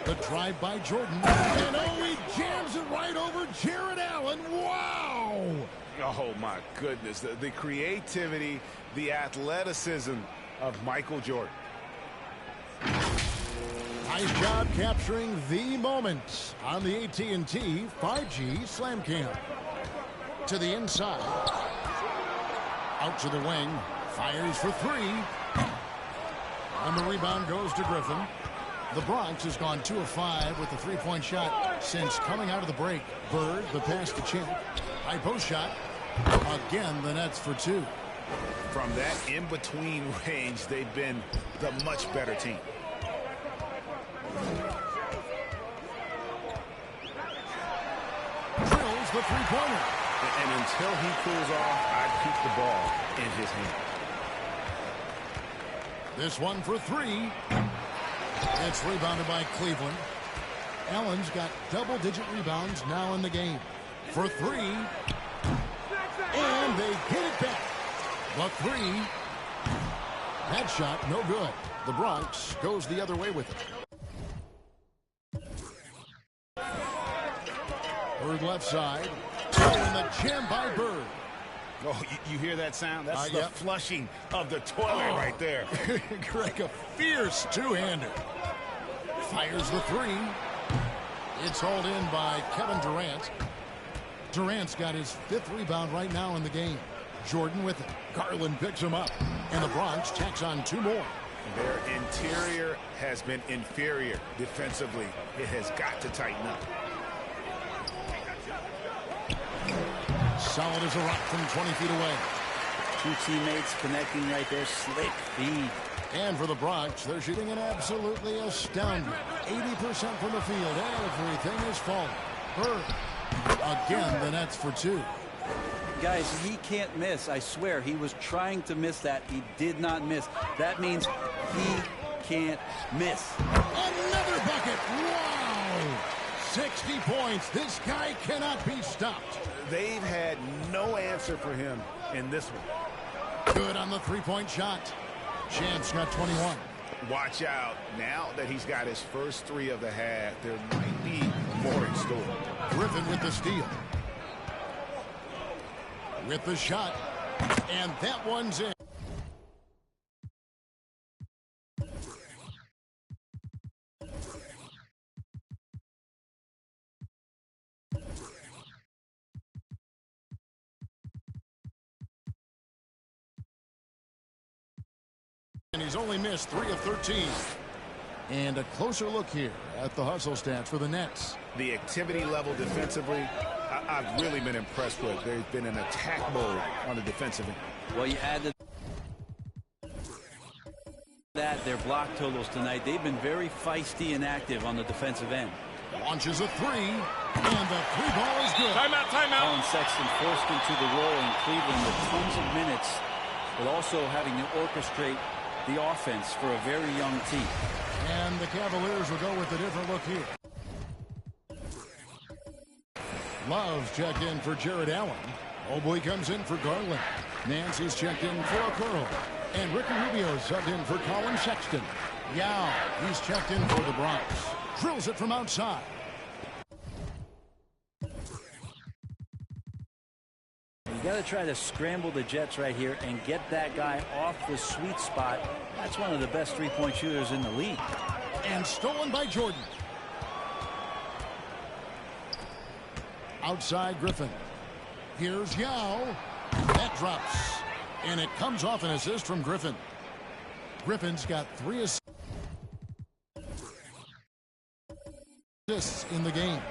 The drive by Jordan. And oh, he jams it right over Jared Allen. Wow! Oh, my goodness. The creativity, the athleticism of Michael Jordan. Nice job capturing the moment on the AT&T 5G Slam Cam. To the inside. Out to the wing. Fires for 3. And the rebound goes to Griffin. The Bronx has gone 2 of 5 with the 3-point shot since coming out of the break. Bird, the pass to Champ. High post shot. Again, the Nets for 2. From that in-between range, they've been the much better team. Drills the 3-pointer. And until he cools off, I'd keep the ball in his hand. This one for three. It's rebounded by Cleveland. Allen's got double-digit rebounds now in the game. For three. And they get it back. The three. That shot, no good. The Bronx goes the other way with it. Bird left side. And the jam by Bird. Oh, you hear that sound? That's the yep. flushing of the toilet right there. Greg, a fierce two-hander. Fires the three. It's hauled in by Kevin Durant. Durant's got his 5th rebound right now in the game. Jordan with it. Garland picks him up. And the Bronx tacks on 2 more. Their interior has been inferior defensively. It has got to tighten up. Solid as a rock from 20 feet away. 2 teammates connecting right there. Slick feed. And for the Bronx, they're shooting an absolutely astounding 80% from the field. Everything is falling. Bird. Again, the Nets for 2. Guys, he can't miss. I swear, he was trying to miss that. He did not miss. That means he can't miss. Another bucket. Wow. 60 points. This guy cannot be stopped. They've had no answer for him in this one. Good on the three-point shot. Champ's got 21. Watch out. Now that he's got his first 3 of the half, there might be more in store. Griffin with the steal. With the shot. And that one's in. And he's only missed 3 of 13. And a closer look here at the hustle stats for the Nets. The activity level defensively, I've really been impressed with. There's been an attack mode on the defensive end. Well, you add that their block totals tonight. They've been very feisty and active on the defensive end. Launches a 3, and the 3-ball is good. Timeout, timeout. Colin Sexton forced into the role in Cleveland with tons of minutes, but also having to orchestrate the offense for a very young team. And the Cavaliers will go with a different look here. Love's checked in for Jared Allen. Mobley comes in for Garland. Nancy's checked in for a curl. And Ricky Rubio subbed in for Colin Sexton. Yao, he's checked in for the Bronx. Drills it from outside. You got to try to scramble the Jets right here and get that guy off the sweet spot. That's one of the best three-point shooters in the league. And stolen by Jordan. Outside Griffin. Here's Yao. That drops. And it comes off an assist from Griffin. Griffin's got 3 assists in the game.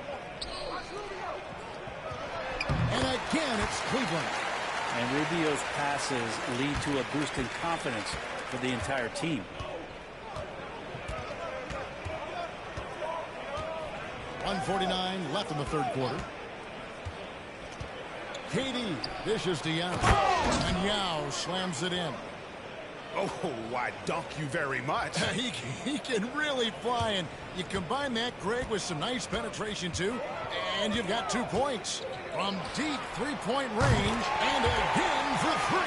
And again, it's Cleveland. And Rubio's passes lead to a boost in confidence for the entire team. .149 left in the third quarter. KD dishes to Yao. And Yao slams it in. Oh, I dunk you very much. He can really fly, and you combine that, Greg, with some nice penetration, too, and you've got 2 points. From deep three-point range, and again for 3.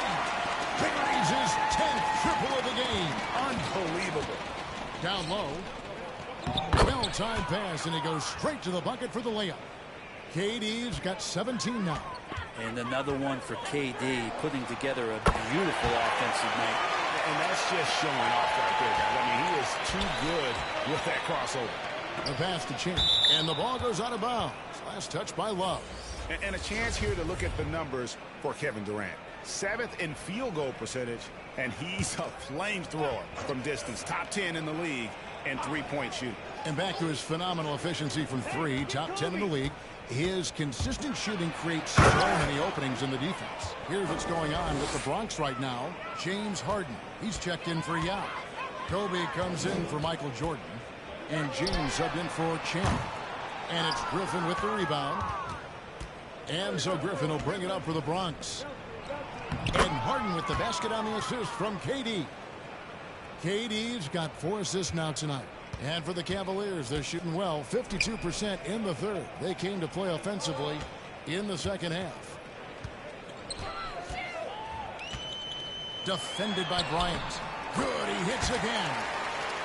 Buries his 10th triple of the game. Unbelievable. Down low. Well-timed pass, and he goes straight to the bucket for the layup. KD's got 17 now. And another one for KD, putting together a beautiful offensive night. And that's just showing off right there, guys. I mean, he is too good with that crossover. The pass to Champ, and the ball goes out of bounds. Last touch by Love. And a chance here to look at the numbers for Kevin Durant. 7th in field goal percentage, and he's a flamethrower from distance. Top 10 in the league in three-point shooting. And back to his phenomenal efficiency from 3, top 10 in the league. His consistent shooting creates so many openings in the defense. Here's what's going on with the Bronx right now. James Harden, he's checked in for Yao. Kobe comes in for Michael Jordan. And James subbed in for Champ. And it's Griffin with the rebound. And so Griffin will bring it up for the Bronx. And Harden with the basket on the assist from KD. KD's got 4 assists now tonight. And for the Cavaliers, they're shooting well, 52% in the third. They came to play offensively in the second half. Defended by Bryant. Good, he hits again.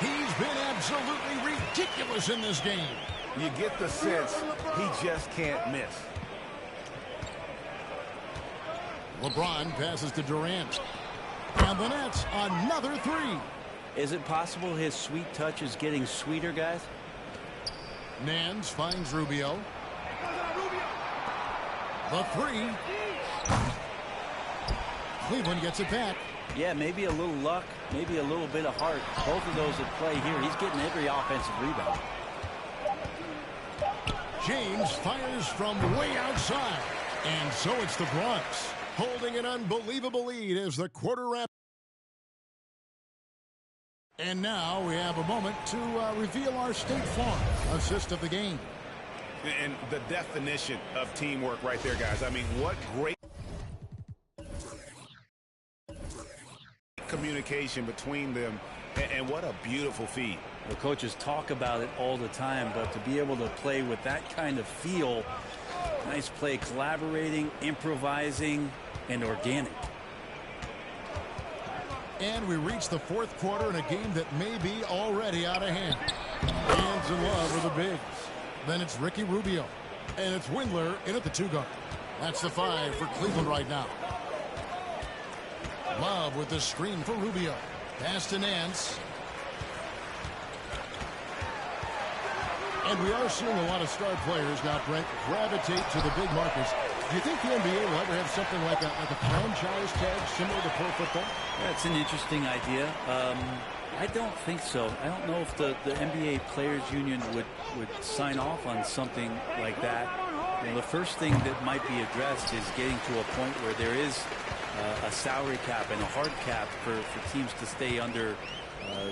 He's been absolutely ridiculous in this game. You get the sense he just can't miss. LeBron passes to Durant. And the Nets, another 3. Is it possible his sweet touch is getting sweeter, guys? Nance finds Rubio. The 3. Cleveland gets it back. Yeah, maybe a little luck, maybe a little bit of heart. Both of those at play here. He's getting every offensive rebound. James fires from way outside. And so it's the Bronx holding an unbelievable lead as the quarter wraps. And now we have a moment to reveal our State Farm assist of the game. And the definition of teamwork right there, guys. I mean, what great communication between them, and what a beautiful feed. The coaches talk about it all the time, but to be able to play with that kind of feel, nice play, collaborating, improvising, and organic. And we reach the fourth quarter in a game that may be already out of hand. Hands in love with the bigs. Then it's Ricky Rubio. And it's Windler in at the 2-guard. That's the 5 for Cleveland right now. Love with the screen for Rubio. Pass to Nance. And we are seeing a lot of star players now, Brent, gravitate to the big markers. Do you think the NBA will ever have something like a franchise tag similar to pro football? That's an interesting idea. I don't think so. I don't know if the NBA Players Union would sign off on something like that. You know, the first thing that might be addressed is getting to a point where there is a salary cap and a hard cap for teams to stay under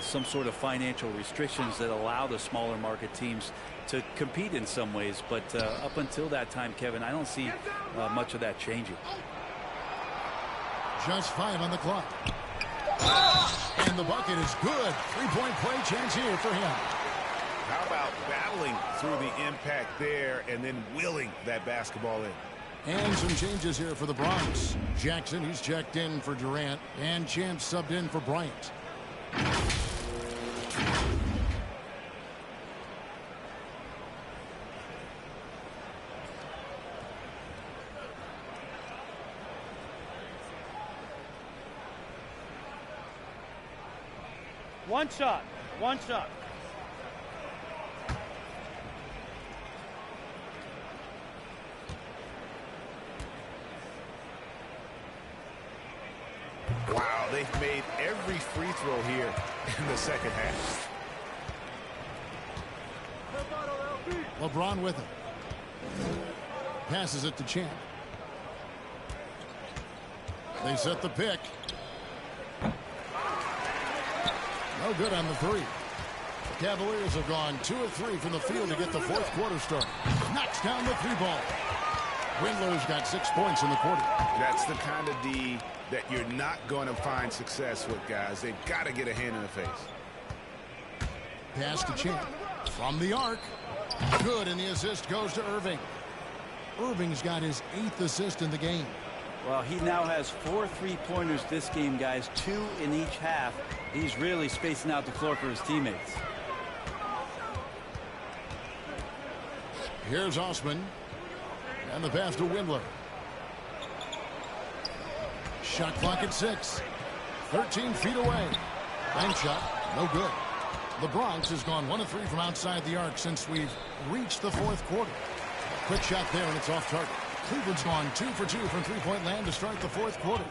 some sort of financial restrictions that allow the smaller market teams to compete in some ways. But up until that time, Kevin, I don't see much of that changing. Just 5 on the clock. And the bucket is good. 3-point play chance here for him. How about battling through the impact there and then willing that basketball in? And some changes here for the Bronx. Jackson, he's checked in for Durant. And Chance subbed in for Bryant. One shot. One shot. Wow, they've made every free throw here in the second half. LeBron with it. Passes it to Champ. They set the pick. No good on the 3. The Cavaliers have gone 2 of 3 from the field to get the fourth quarter started. Knocks down the 3-ball. Windler's got 6 points in the quarter. That's the kind of D that you're not going to find success with, guys. They've got to get a hand in the face. Pass to Champ. From the arc. Good, and the assist goes to Irving. Irving's got his 8th assist in the game. Well, he now has 4 3-pointers this game, guys, 2 in each half. He's really spacing out the floor for his teammates. Here's Osman. And the pass to Windler. Shot clock at 6. 13 feet away. Bank shot. No good. The Bronx has gone 1 of 3 from outside the arc since we've reached the fourth quarter. Quick shot there, and it's off target. Cleveland's gone 2 for 2 from three-point land to start the fourth quarter.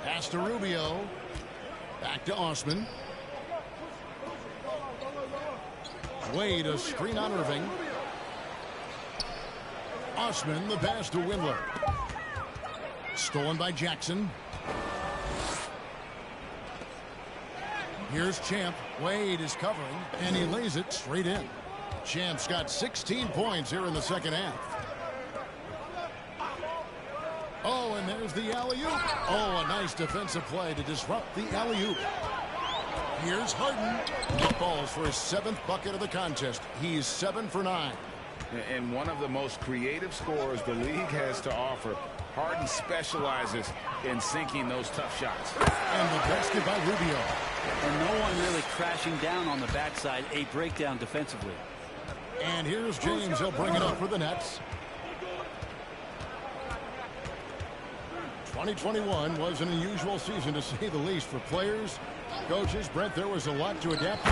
Pass to Rubio. Back to Osman. Wade, a screen on Irving. Osman, the pass to Windler. Stolen by Jackson. Here's Champ. Wade is covering, and he lays it straight in. Champ's got 16 points here in the second half. Oh, and there's the alley-oop. Oh, a nice defensive play to disrupt the alley-oop. Here's Harden. He falls for his 7th bucket of the contest. He's 7 for 9. And one of the most creative scorers the league has to offer. Harden specializes in sinking those tough shots. And the basket by Rubio. And no one really crashing down on the backside. A breakdown defensively. And here's James. He'll bring it up for the Nets. 2021 was an unusual season, to say the least, for players, coaches. Brent, there was a lot to adapt to.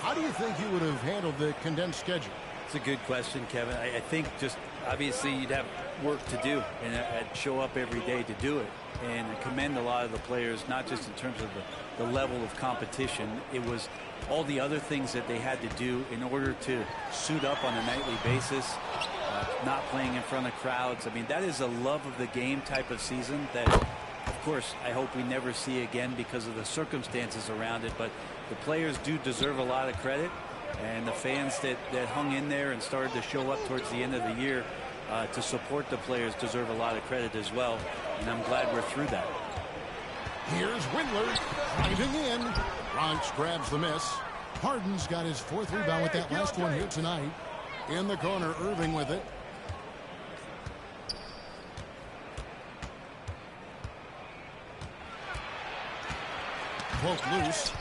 How do you think you would have handled the condensed schedule? It's a good question, Kevin. I think just obviously you'd have work to do, and I'd show up every day to do it. And I commend a lot of the players, not just in terms of the level of competition. It was all the other things that they had to do in order to suit up on a nightly basis, not playing in front of crowds. I mean, that is a love of the game type of season that, of course, I hope we never see again because of the circumstances around it. But the players do deserve a lot of credit. And the fans that hung in there and started to show up towards the end of the year to support the players deserve a lot of credit as well. And I'm glad we're through that. Here's Windler driving in. Bronx grabs the miss. Harden's got his 4th rebound with that last one here tonight. In the corner, Irving with it. Poke loose.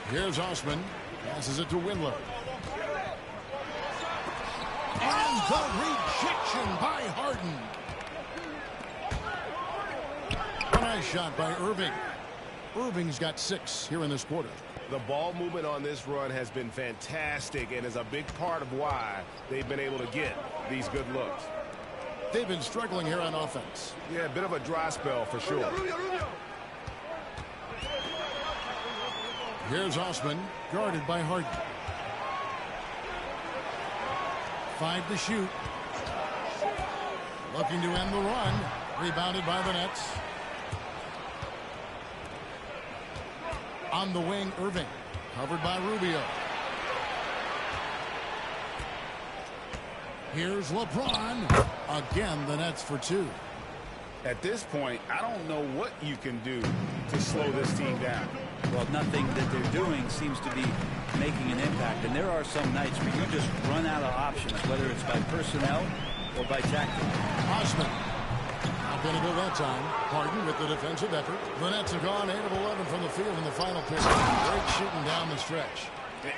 Here's Osman. Passes it to Windler. And the rejection by Harden. A nice shot by Irving. Irving's got 6 here in this quarter. The ball movement on this run has been fantastic and is a big part of why they've been able to get these good looks. They've been struggling here on offense. Yeah, a bit of a dry spell for sure. Here's Osman, guarded by Harden. 5 to shoot. Looking to end the run. Rebounded by the Nets. On the wing, Irving. Covered by Rubio. Here's LeBron. Again, the Nets for 2. At this point, I don't know what you can do to slow this team down. Well, nothing that they're doing seems to be making an impact. And there are some nights where you just run out of options, whether it's by personnel or by tactics. Osman. Not going to go that time. Harden with the defensive effort. The Nets have gone 8 of 11 from the field in the final period. Great shooting down the stretch.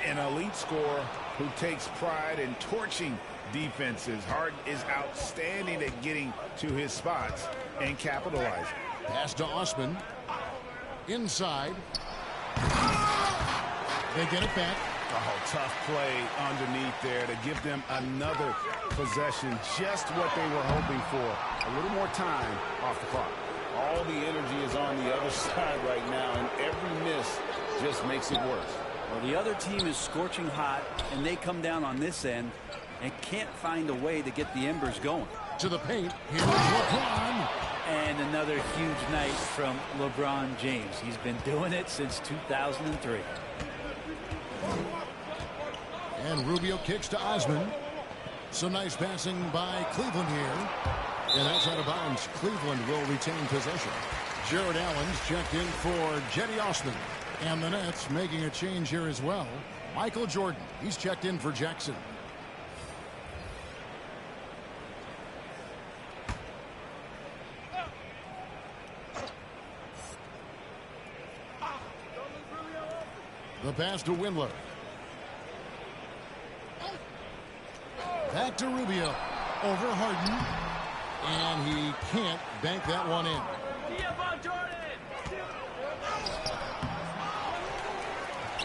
An elite scorer who takes pride in torching defenses. Harden is outstanding at getting to his spots and capitalizing. Pass to Osman. Inside. They get it back. Oh, tough play underneath there to give them another possession. Just what they were hoping for. A little more time off the clock. All the energy is on the other side right now, and every miss just makes it worse. Well, the other team is scorching hot, and they come down on this end and can't find a way to get the embers going. To the paint. Here's LeBron. And another huge night from LeBron James. He's been doing it since 2003. And Rubio kicks to Osman. Some nice passing by Cleveland here. And that's out of bounds. Cleveland will retain possession. Jared Allen's checked in for Jetty Osman. And the Nets making a change here as well. Michael Jordan. He's checked in for Jackson. The pass to Windler. Back to Rubio. Over Harden. And he can't bank that one in.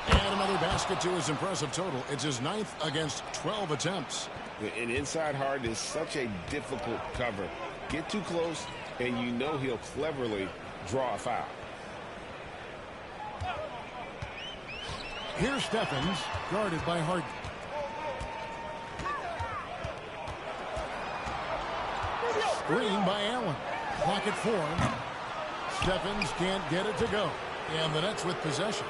And another basket to his impressive total. It's his 9th against 12 attempts. An inside Harden is such a difficult cover. Get too close, and you know he'll cleverly draw a foul. Here's Stephens, guarded by Harden. Screen by Allen. Clock at 4. Stephens can't get it to go. And the Nets with possession.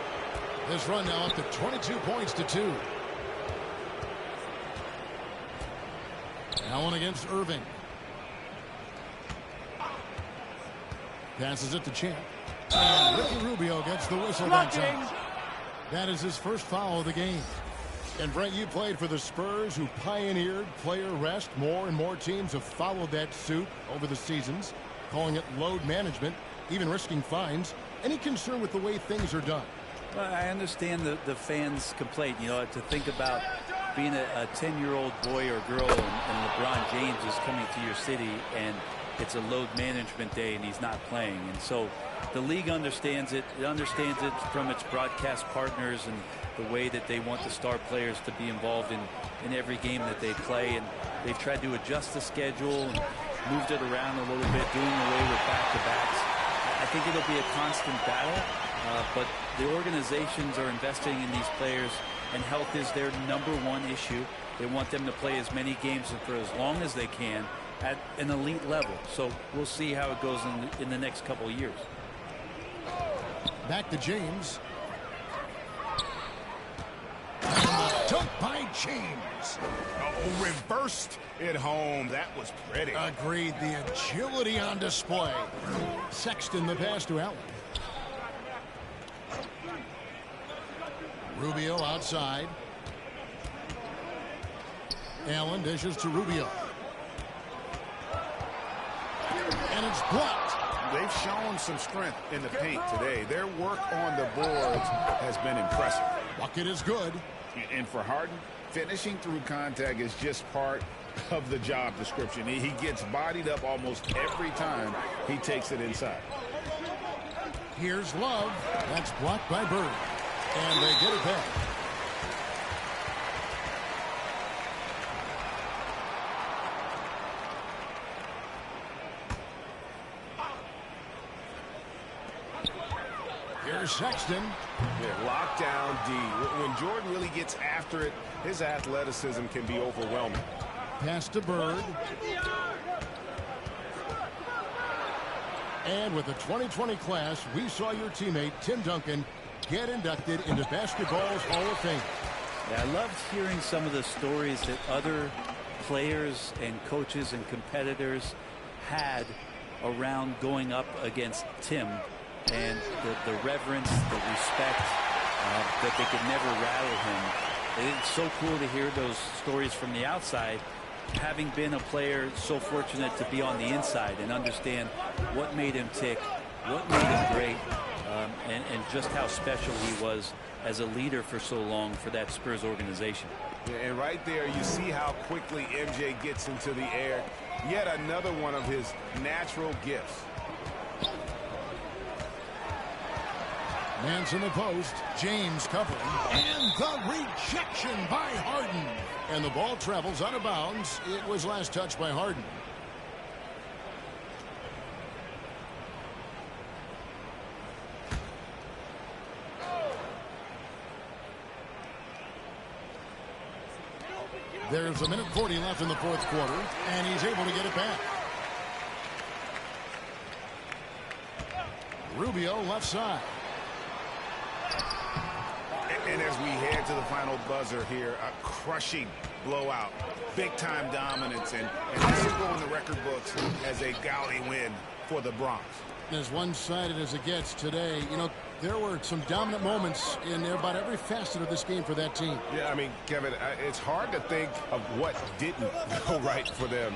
This run now up to 22 points to 2. Allen against Irving. Passes it to Champ. And Ricky Rubio gets the whistle that time. That is his first foul of the game. And Brent, you played for the Spurs, who pioneered player rest. More and more teams have followed that suit over the seasons, calling it load management, even risking fines. Any concern with the way things are done? Well, I understand the fans' complaint. You know, to think about being a 10-year-old boy or girl and LeBron James is coming to your city and it's a load management day and he's not playing. And so the league understands it. It understands it from its broadcast partners and the way that they want the star players to be involved in every game that they play. And they've tried to adjust the schedule and moved it around a little bit, doing away with back-to-backs. I think it'll be a constant battle, but the organizations are investing in these players, and health is their #1 issue. They want them to play as many games and for as long as they can at an elite level. So we'll see how it goes in the next couple of years. Back to James. And the dunk by James. Oh, reversed it home. That was pretty. Agreed. The agility on display. Sexton the pass to Allen. Rubio outside. Allen dishes to Rubio. And it's blocked. They've shown some strength in the paint today. Their work on the boards has been impressive. Bucket is good. And for Harden, finishing through contact is just part of the job description. He gets bodied up almost every time he takes it inside. Here's Love. That's blocked by Bird. And they get it back. Here's Sexton. Yeah, lockdown D. When Jordan really gets after it, his athleticism can be overwhelming. Pass to Bird. And with the 2020 class, we saw your teammate, Tim Duncan, get inducted into basketball's Hall of Fame. Yeah, I loved hearing some of the stories that other players and coaches and competitors had around going up against Tim, and the reverence, the respect, that they could never rattle him. It's so cool to hear those stories from the outside, having been a player so fortunate to be on the inside and understand what made him tick, what made him great, and just how special he was as a leader for so long for that Spurs organization. Yeah, and right there you see how quickly MJ gets into the air. Yet another one of his natural gifts. Man's in the post. James covering. And the rejection by Harden. And the ball travels out of bounds. It was last touched by Harden. There's a minute 40 left in the fourth quarter, and he's able to get it back. Rubio left side. And as we head to the final buzzer here, a crushing blowout, big-time dominance, and this will go in the record books as a gaudy win for the Bronx. As one-sided as it gets today, you know, there were some dominant moments in about every facet of this game for that team. Yeah, I mean, Kevin, it's hard to think of what didn't go right for them.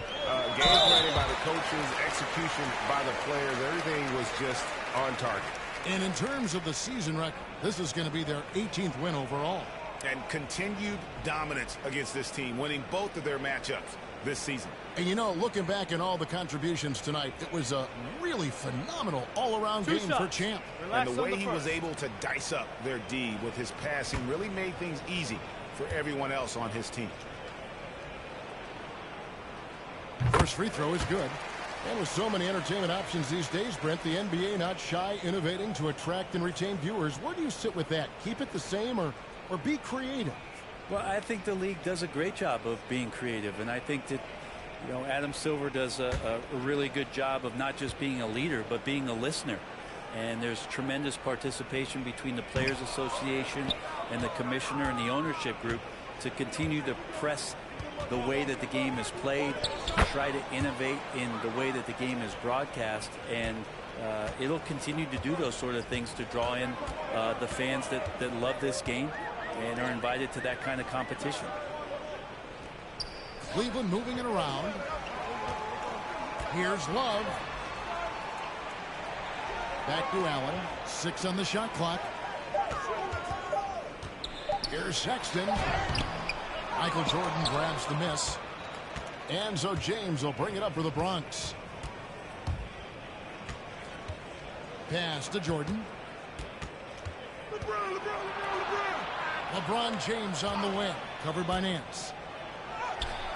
Game planning by the coaches, execution by the players, everything was just on target. And in terms of the season record, this is going to be their 18th win overall. And continued dominance against this team, winning both of their matchups this season. And, you know, looking back at all the contributions tonight, it was a really phenomenal all-around game for Champ. And the way he was able to dice up their D with his passing really made things easy for everyone else on his team. First free throw is good. And with so many entertainment options these days, Brent, the NBA not shy innovating to attract and retain viewers. Where do you sit with that? Keep it the same or be creative? Well, I think the league does a great job of being creative, and I think that, you know, Adam Silver does a really good job of not just being a leader, but being a listener. And there's tremendous participation between the Players Association and the commissioner and the ownership group to continue to press the way that the game is played, try to innovate in the way that the game is broadcast, and it'll continue to do those sort of things to draw in the fans that love this game and are invited to that kind of competition. Cleveland moving it around. Here's Love. Back to Allen. 6 on the shot clock. Here's Sexton. Michael Jordan grabs the miss. And so James will bring it up for the Bronx. Pass to Jordan. LeBron James on the wing. Covered by Nance.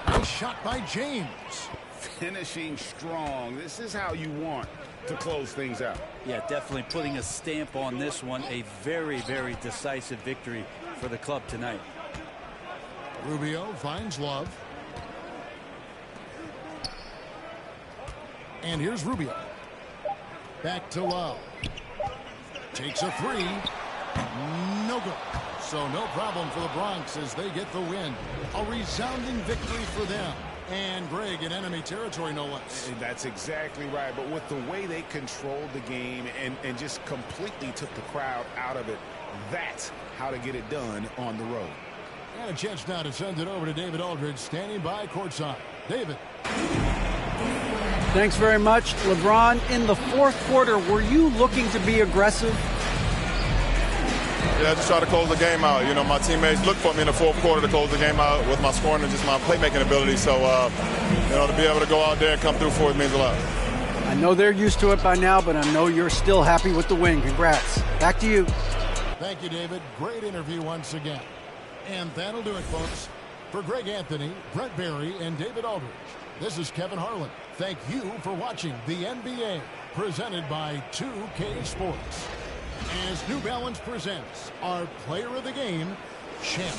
Nice shot by James. Finishing strong. This is how you want to close things out. Yeah, definitely putting a stamp on this one. A very, very decisive victory for the club tonight. Rubio finds Love. And here's Rubio. Back to Love. Takes a three. No good. So no problem for the Bronx as they get the win. A resounding victory for them. And Greg in enemy territory, no less. That's exactly right. But with the way they controlled the game and just completely took the crowd out of it, that's how to get it done on the road. And a chance now to send it over to David Aldridge, standing by courtside. David. Thanks very much, LeBron. In the fourth quarter, were you looking to be aggressive? Yeah, just try to close the game out. You know, my teammates look for me in the fourth quarter to close the game out with my scoring and just my playmaking ability. So, you know, to be able to go out there and come through for it means a lot. I know they're used to it by now, but I know you're still happy with the win. Congrats. Back to you. Thank you, David. Great interview once again. And that'll do it, folks. For Greg Anthony, Brett Barry, and David Aldridge, this is Kevin Harlan. Thank you for watching the NBA, presented by 2K Sports. As New Balance presents our player of the game, Champ.